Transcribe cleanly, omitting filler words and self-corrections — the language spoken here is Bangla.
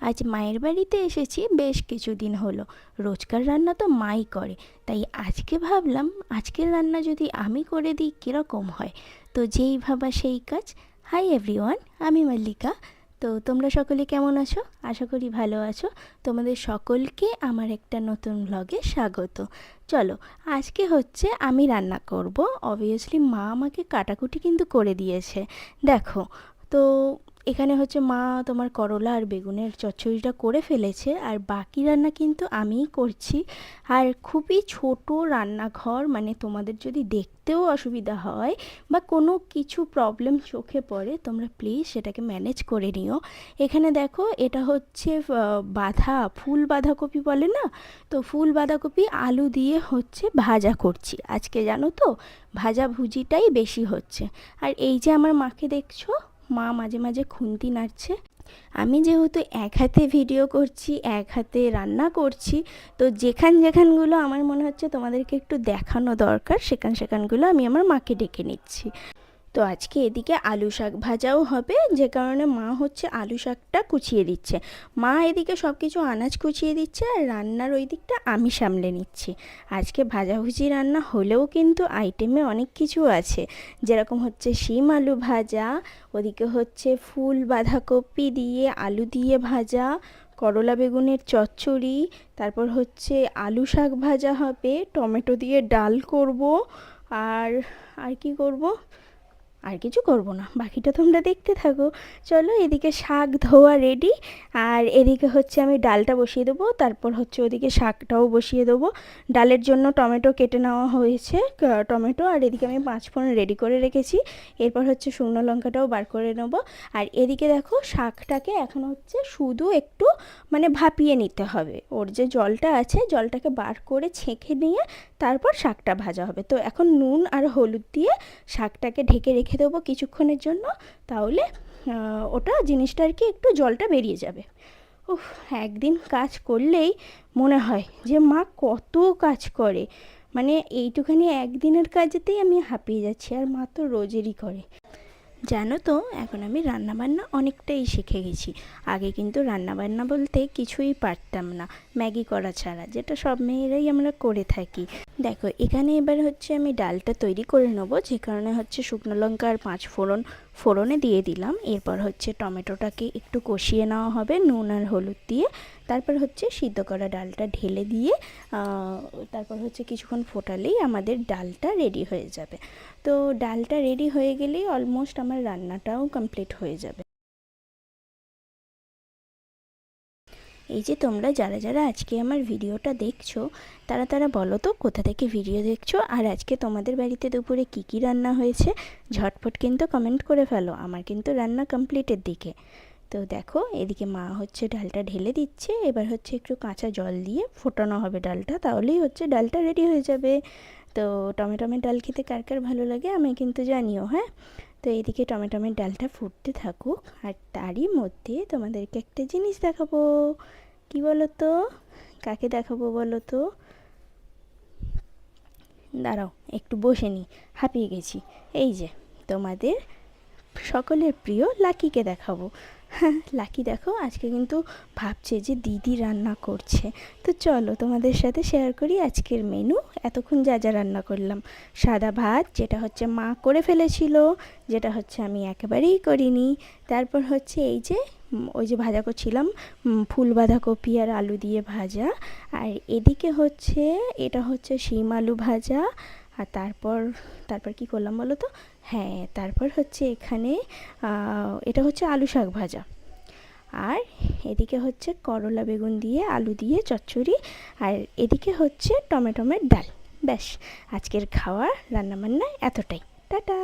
আজ মায়ের বাড়িতে এসেছি বেশ কিছুদিন হলো। রোজকার রান্না তো মাই করে, তাই আজকে ভাবলাম আজকের রান্না যদি আমি করে দিই কীরকম হয়। তো যেই ভাবা সেই কাজ। হাই এভরিওয়ান, আমি মল্লিকা। তো তোমরা সকলে কেমন আছো? আশা করি ভালো আছো। তোমাদের সকলকে আমার একটা নতুন ব্লগে স্বাগত। চলো, আজকে হচ্ছে আমি রান্না করব। অবভিয়াসলি মা আমাকে কাটাকুটি কিন্তু করে দিয়েছে, দেখো। তো এখানে হচ্ছে মা তোমার করলা আর বেগুনের চচ্চড়িটা করে ফেলেছে, আর বাকি রান্না কিন্তু আমিই করছি। আর খুবই ছোট রান্নাঘর, মানে তোমাদের যদি দেখতেও অসুবিধা হয় বা কোনো কিছু প্রবলেম চোখে পড়ে, তোমরা প্লিজ সেটাকে ম্যানেজ করে নিও। এখানে দেখো, এটা হচ্ছে ফুল বাঁধাকপি বলে না, তো ফুল বাঁধাকপি আলু দিয়ে হচ্ছে ভাজা করছি আজকে, জানো তো। ভাজা ভুজিটাই বেশি হচ্ছে। আর এই যে আমার মাকে দেখছো, মা মাঝে মাঝে খুন্তি নাড়ছে। আমি যেহেতু এক হাতে ভিডিও করছি, এক হাতে রান্না করছি, তো যেখানগুলো আমার মনে হচ্ছে তোমাদেরকে একটু দেখানো দরকার, সেখানগুলো আমি আমার মাকে ডেকে নিচ্ছি। তো আজকে এদিকে আলু শাক ভাজাও হবে, যে কারণে মা হচ্ছে আলু শাকটা কুচিয়ে দিচ্ছে। মা এদিকে সব কিছু আনাজ কুচিয়ে দিচ্ছে, আর রান্নার ওই দিকটা আমি সামলে নিচ্ছি। আজকে ভাজাভুজি রান্না হলেও কিন্তু আইটেমে অনেক কিছু আছে, যেরকম হচ্ছে শিম আলু ভাজা, ওদিকে হচ্ছে ফুল বাঁধাকপি দিয়ে আলু দিয়ে ভাজা, করলা বেগুনের চচ্চড়ি, তারপর হচ্ছে আলু শাক ভাজা হবে, টমেটো দিয়ে ডাল করব। আর আর কি করব? আর কিছু করব না, বাকিটা তোমরা দেখতে থাকো। চলো, এদিকে শাক ধোয়া রেডি, আর এদিকে হচ্ছে আমি ডালটা বসিয়ে দেবো, তারপর হচ্ছে ওদিকে শাকটাও বসিয়ে দেবো। ডালের জন্য টমেটো কেটে নেওয়া হয়েছে, টমেটো, আর এদিকে আমি 5 ফোড়ন রেডি করে রেখেছি। এরপর হচ্ছে শুকনো লঙ্কাটাও বার করে নেব। আর এদিকে দেখো, শাকটাকে এখন হচ্ছে শুধু একটু মানে ভাপিয়ে নিতে হবে। ওর যে জলটা আছে, জলটাকে বার করে ছেঁকে নিয়ে তারপর শাকটা ভাজা হবে। তো এখন নুন আর হলুদ দিয়ে শাকটাকে ঢেকে রেখে দেবো কিছুক্ষণের জন্য, তাহলে ওটা জিনিসটা আর কি একটু জলটা বেরিয়ে যাবে। উফ, একদিন কাজ করলেই মনে হয় যে মা কত কাজ করে, মানে এইটুখানি একদিনের কাজেতেই আমি হাঁপিয়ে যাচ্ছি, আর মা তো রোজেরই করে। জানো তো, এখন আমি রান্নাবান্না অনেকটাই শিখে গেছি। আগে কিন্তু রান্নাবান্না বলতে কিছুই পারতাম না, ম্যাগি করা ছাড়া, যেটা সব মেয়েরাই আমরা করে থাকি। দেখো, এখানে এবার হচ্ছে আমি ডালটা তৈরি করে নেবো, যে কারণে হচ্ছে শুকনো লঙ্কা আর 5 ফোড়ন ফোড়নে দিয়ে দিলাম। এরপর হচ্ছে টমেটোটাকে একটু কষিয়ে নেওয়া হবে নুন আর হলুদ দিয়ে। তারপর হচ্ছে সিদ্ধ করা ডালটা ঢেলে দিয়ে তারপর হচ্ছে কিছুক্ষণ ফোটালেই আমাদের ডালটা রেডি হয়ে যাবে। তো ডালটা রেডি হয়ে গেলেই অলমোস্ট আমার রান্নাটাও কমপ্লিট হয়ে যাবে। এই যে তোমরা যারা যারা আজকে আমার ভিডিওটা দেখছো, তারা বলো তো কোথা থেকে ভিডিও দেখছো, আর আজকে তোমাদের বাড়িতে দুপুরে কী কী রান্না হয়েছে। ঝটপট কিন্তু কমেন্ট করে ফেলো, আমার কিন্তু রান্না কমপ্লিটের দিকে। তো দেখো, এদিকে মা হচ্ছে ডালটা ঢেলে দিচ্ছে, এবার হচ্ছে একটু কাঁচা জল দিয়ে ফোটানো হবে ডালটা, তাহলেই হচ্ছে ডালটা রেডি হয়ে যাবে। তো টমেটোমের ডাল খেতে কার কার ভালো লাগে আমি কিন্তু জানিও, হ্যাঁ। তো এদিকে টমেটোমের ডালটা ফুটতে থাকুক, আর তারই মধ্যে তোমাদেরকে একটা জিনিস দেখাবো। কি বলো তো? কাকে দেখাবো বলো তো? দাঁড়াও, একটু বসে নিই, হাঁপিয়ে গেছি। এই যে তোমাদের সকলের প্রিয় লাকিকে দেখাবো। হ্যাঁ, লাকি দেখো আজকে কিন্তু ভাবছে যে দিদি রান্না করছে। তো চলো তোমাদের সাথে শেয়ার করি আজকের মেনু। এতক্ষণ যা যা রান্না করলাম: সাদা ভাত, যেটা হচ্ছে মা করে ফেলেছিল, যেটা হচ্ছে আমি একেবারেই করিনি। তারপর হচ্ছে এই যে ওই যে ভাজা করছিলাম, ফুল বাঁধাকপি আর আলু দিয়ে ভাজা। আর এদিকে হচ্ছে এটা হচ্ছে শিম আলু ভাজা। আর তারপর তারপর কি করলাম বলো তো? হ্যাঁ, তারপর হচ্ছে এখানে এটা হচ্ছে আলু শাক ভাজা। আর এদিকে হচ্ছে করলা বেগুন দিয়ে আলু দিয়ে চচ্চড়ি। আর এদিকে হচ্ছে টমেটোমের ডাল। ব্যাস, আজকের খাওয়া রান্নাবান্না এতটাই। টাটা।